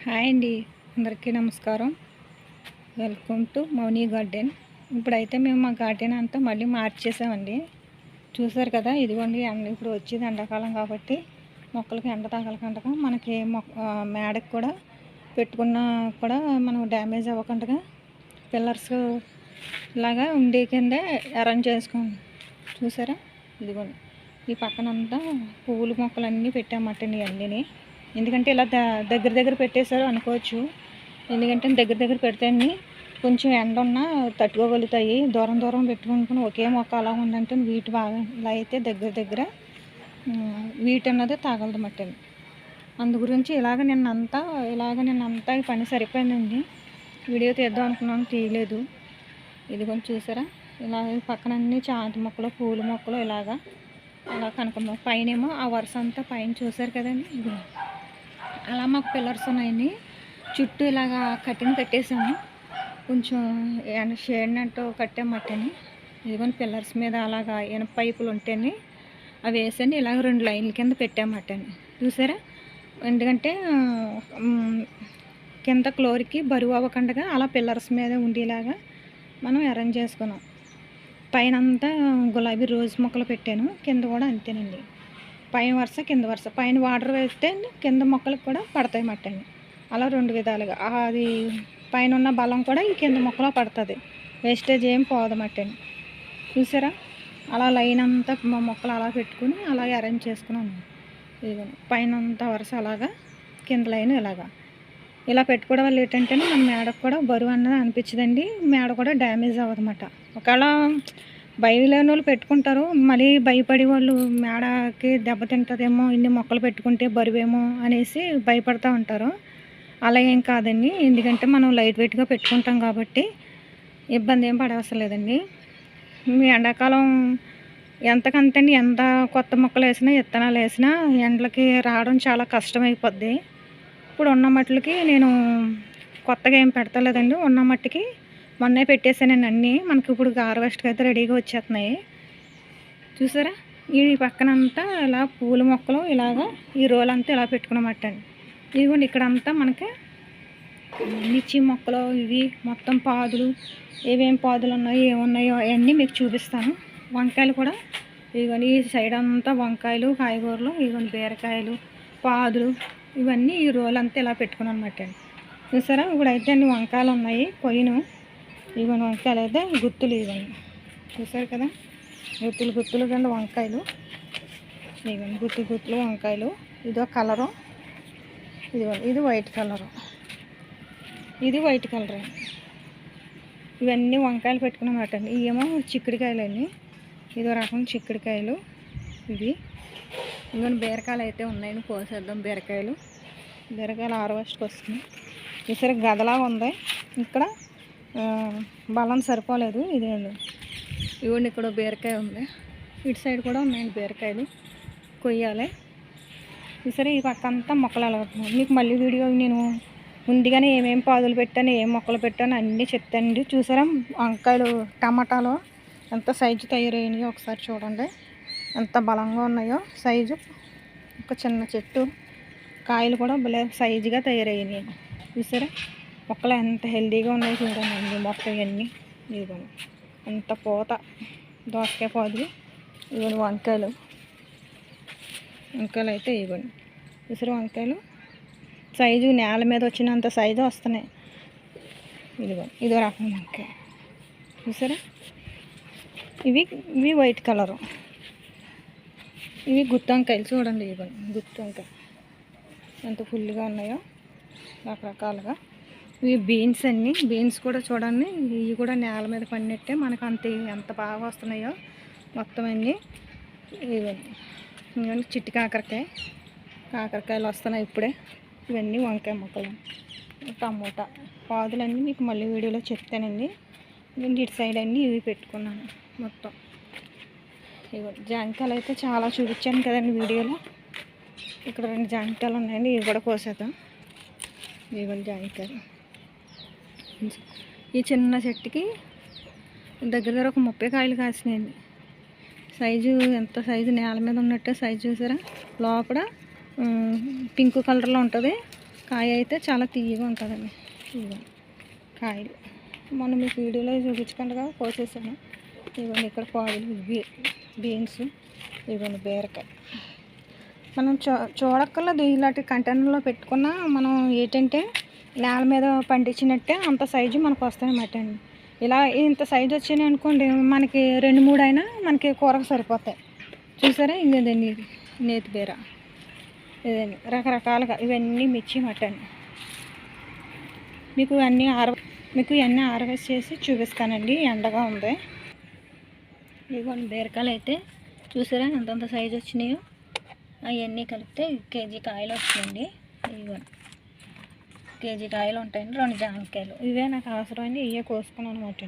Hi అండి, అందరికీ నమస్కారం. Welcome to Mouni garden. ఇప్పుడైతే మేము మా గార్డెన్ అంతా మళ్ళీ మార్చేసామండి. చూసారు కదా, ఇదిగోండి ఇప్పుడు వచ్చేది ఎండాకాలం కాబట్టి మొక్కలకి ఎండ తగలకుండా మనకి మేడకు కూడా పెట్టుకున్నా కూడా మనం డ్యామేజ్ అవ్వకుండా పిల్లర్స్ లాగా ఉండే కింద అరేంజ్ చేసుకోండి. చూసారా, ఇదిగోండి ఈ పక్కనంతా పువ్వుల మొక్కలన్నీ పెట్టామటండి అన్నీ. ఎందుకంటే ఇలా దగ్గర పెట్టేశారు అనుకోవచ్చు. ఎందుకంటే దగ్గర పెడితే కొంచెం ఎండ ఉన్నా తట్టుకోగలుగుతాయి. దూరం పెట్టుకుంటుని ఒకే మొక్క అలా ఉందంటే వీటి బాగా ఇలా అయితే దగ్గర వీటి అన్నది తాగలదు మట్టండి. అందు గురించి ఇలాగ నిన్నంతా ఈ పని సరిపోయిందండి. వీడియో తీద్దాం అనుకున్నాను, తీయలేదు. ఇది కొంచెం చూసారా, ఇలా పక్కన అన్ని చాంతి మొక్కలు, పూల మొక్కలు ఇలాగా అలా కనకమ్మ పైనేమో ఆ వరుస అంతా పైన చూసారు కదండి. ఇది అలా మాకు పిల్లర్స్ ఉన్నాయండి. చుట్టూ ఇలాగా కట్టేసాము. కొంచెం షేడినట్టు కట్టామట్టని. ఇదిగోని పిల్లర్స్ మీద అలాగా ఇనప పైపులు ఉంటేనే అవి వేసండి ఇలాగ 2 లైన్ల కింద పెట్టామట్టని. చూసారా, ఎందుకంటే కింద ఫ్లోర్కి బరువు అవ్వకుండా అలా పిల్లర్స్ మీద ఉండేలాగా మనం అరేంజ్ చేసుకున్నాం. పైన అంతా గులాబీ రోజ్ మొక్కలు పెట్టాను, కింద కూడా అంతేనండి. పైన వరుస కింద వరుస, పైన వాటర్ వేస్తే కింద మొక్కలకు కూడా పడతాయి మట్టండి. అలా 2 విధాలుగా అది పైన ఉన్న బలం కూడా ఈ కింద మొక్కలో పడుతుంది. వేస్టేజ్ ఏం పోదమట్టండి. చూసారా, అలా లైన్ అంతా మొక్కలు అలా పెట్టుకుని అలాగే అరేంజ్ చేసుకున్నాను. ఇదిగోండి పైన అంతా వరుస అలాగా, కింద లైన్ ఇలాగా ఇలా పెట్టుకోవడం వల్ల ఏంటంటే మన మేడకు కూడా బరువు అన్నది అనిపించదండి. మేడ కూడా డ్యామేజ్ అవ్వదన్నమాట. ఒకవేళ భయలేని వాళ్ళు పెట్టుకుంటారు, మళ్ళీ భయపడే వాళ్ళు మేడకి దెబ్బతింటుందేమో ఇన్ని మొక్కలు పెట్టుకుంటే బరువేమో అనేసి భయపడుతూ ఉంటారు. అలా ఏం కాదండి, ఎందుకంటే మనం లైట్ వెయిట్గా పెట్టుకుంటాం కాబట్టి ఇబ్బంది ఏం పడవసరం లేదండి. మీ ఎండాకాలం ఎంతకంతండి, ఎంత కొత్త మొక్కలు వేసినా విత్తనాలు వేసినా ఎండలకి రావడం చాలా కష్టమైపోద్ది. ఇప్పుడు ఉన్న మట్టికి నేను కొత్తగా ఏం పెడతలేదండి. ఉన్న మట్టికి మొన్నే పెట్టేసానండి అన్నీ. మనకి ఇప్పుడు హార్వెస్ట్కి అయితే రెడీగా వచ్చేస్తున్నాయి. చూసారా, ఈ పక్కనంతా ఇలా పూల మొక్కలు ఇలాగా ఈ రోల్ అంతా ఇలా పెట్టుకున్నమాటండి. ఇదిగోండి ఇక్కడంతా మనకి మిర్చి మొక్కలు ఇవి మొత్తం పాదులు, ఏమేం పాదులు ఉన్నాయో ఏమున్నాయో అవన్నీ మీకు చూపిస్తాను. వంకాయలు కూడా ఇదిగోండి ఈ సైడ్ అంతా వంకాయలు, కాయగూరలు, ఇదిగోండి బీరకాయలు, పాదులు ఇవన్నీ ఈ రోల్ అంతా ఇలా పెట్టుకున్నాను అనమాట అండి. చూసారా, ఇప్పుడైతే అన్ని వంకాయలు ఉన్నాయి కొయ్యను. ఇవన్నీ వంకాయలు అయితే గుత్తులు, ఇవన్నీ చూసారు కదా, గుత్తులు కింద వంకాయలు. ఇవన్నీ గుత్తులు వంకాయలు. ఇదో కలరు, ఇది వైట్ కలరు, ఇది వైట్ కలర్. ఇవన్నీ వంకాయలు పెట్టుకున్నమాట అండి. ఇవేమో చిక్కుడుకాయలు అండి, ఇదో రకం చిక్కుడుకాయలు. ఇవి ఇంకొన్ని బీరకాయలు అయితే ఉన్నాయని కోసేద్దాం. బీరకాయలు హార్వెస్ట్కి వస్తుంది. ఈసారి గదలా ఉంది. ఇక్కడ బలం సరిపోలేదు. ఇవ్వండి ఇక్కడ బీరకాయ ఉంది, ఇటు సైడ్ కూడా ఉన్నాయండి బీరకాయలు, కొయ్యాలి. ఈసారి ఈ పక్క అంతా మొక్కలు అలగడుతున్నాయి. మీకు మళ్ళీ వీడియో నేను ముందుగానే ఏమేమి పాదులు పెట్టాను, ఏం మొక్కలు పెట్టాను అన్నీ చెప్తానండి. చూసారా, వంకాయలు టమాటాలు ఎంత సైజు తయారయ్యాయో ఒకసారి చూడండి, ఎంత బలంగా ఉన్నాయో సైజు. ఒక చిన్న చెట్టు కాయలు కూడా భలే సైజుగా తయారయ్యాయి. చూసారా, మొక్కలు ఎంత హెల్దీగా ఉన్నాయో చూడండి. మొత్తం ఇవన్నీ ఇదిగోండి ఎంత పూత, దోసకాయ పాదులు, ఇవన్నీ వంకాయలు అయితే ఇవ్వండి. చూసారా, వంకాయలు సైజు నేల మీద వచ్చినంత సైజు వస్తున్నాయి. ఇదో రకం వంకాయ. చూసారా, ఇవి వైట్ కలరు. ఇవి గుత్తి వంకాయలు చూడండి. ఇవ్వండి గుత్తి వంకాయ ఎంత ఫుల్గా ఉన్నాయో రకరకాలుగా. ఇవి బీన్స్ అన్నీ, బీన్స్ కూడా చూడండి, ఇవి కూడా నేల మీద పడినట్టే మనకు ఎంత బాగా వస్తున్నాయో మొత్తం అన్నీ. ఇవన్నీ చిట్టి కాకరకాయలు వస్తున్నాయి ఇప్పుడే. ఇవన్నీ వంకాయ మొక్కలు, టమోటా పాదులన్నీ మీకు మళ్ళీ వీడియోలో చెప్తానండి. నేను ఇటు సైడ్ అన్నీ ఇవి పెట్టుకున్నాను మొత్తం. ఇవ్వండి జాంకాయలు అయితే చాలా చూపించాను కదండి వీడియోలో. ఇక్కడ 2 జాంకాయలు ఉన్నాయండి, ఇవి కూడా కోసేద్దాం. ఇవ్వండి జాంకాయలు. ఈ చిన్న చెట్టుకి దగ్గర ఒక 30 కాయలు కాసినాయండి. సైజు ఎంత సైజు నేల మీద ఉన్నట్టే సైజు. చూసారా, లోపల పింక్ కలర్లో ఉంటుంది, కాయ అయితే చాలా తీయగా ఉంటుందండి. ఇదిగో కాయలు మొన్న మీకు వీడియోలో చూపించకుండా కోసేసాను. ఇదిగోండి ఇక్కడ పాదులు బీన్స్, ఇదిగోండి బీరకాయ. మనం చూడక్కర్లేదు, ఇలాంటి కంటైనర్లో పెట్టుకున్న మనం ఏంటంటే నేల మీద పండించినట్టే అంత సైజు మనకు వస్తాయన్నమాట అండి. ఇలా ఇంత సైజు వచ్చినాయి అనుకోండి, మనకి 2-3 అయినా మనకి కూరకు సరిపోతాయి. చూసారా, ఇంకేదండి నేతి బీర, ఇదండి రకరకాలుగా ఇవన్నీ మిర్చి మటన్. మీకు ఇవన్నీ ఆరవేసి చేసి చూపిస్తానండి. ఎండగా ఉంది. ఇదిగోండి బీరకాయలు అయితే చూసారా ఎంతంత సైజు వచ్చినాయో. అవన్నీ కలిపితే కేజీ కాయలు వస్తాయండి. ఇదిగోండి కేజీ కాయలు ఉంటాయండి. 2 జామకాయలు ఇవే నాకు అవసరమైంది, ఇవే కోసుకున్నాను అనమాట.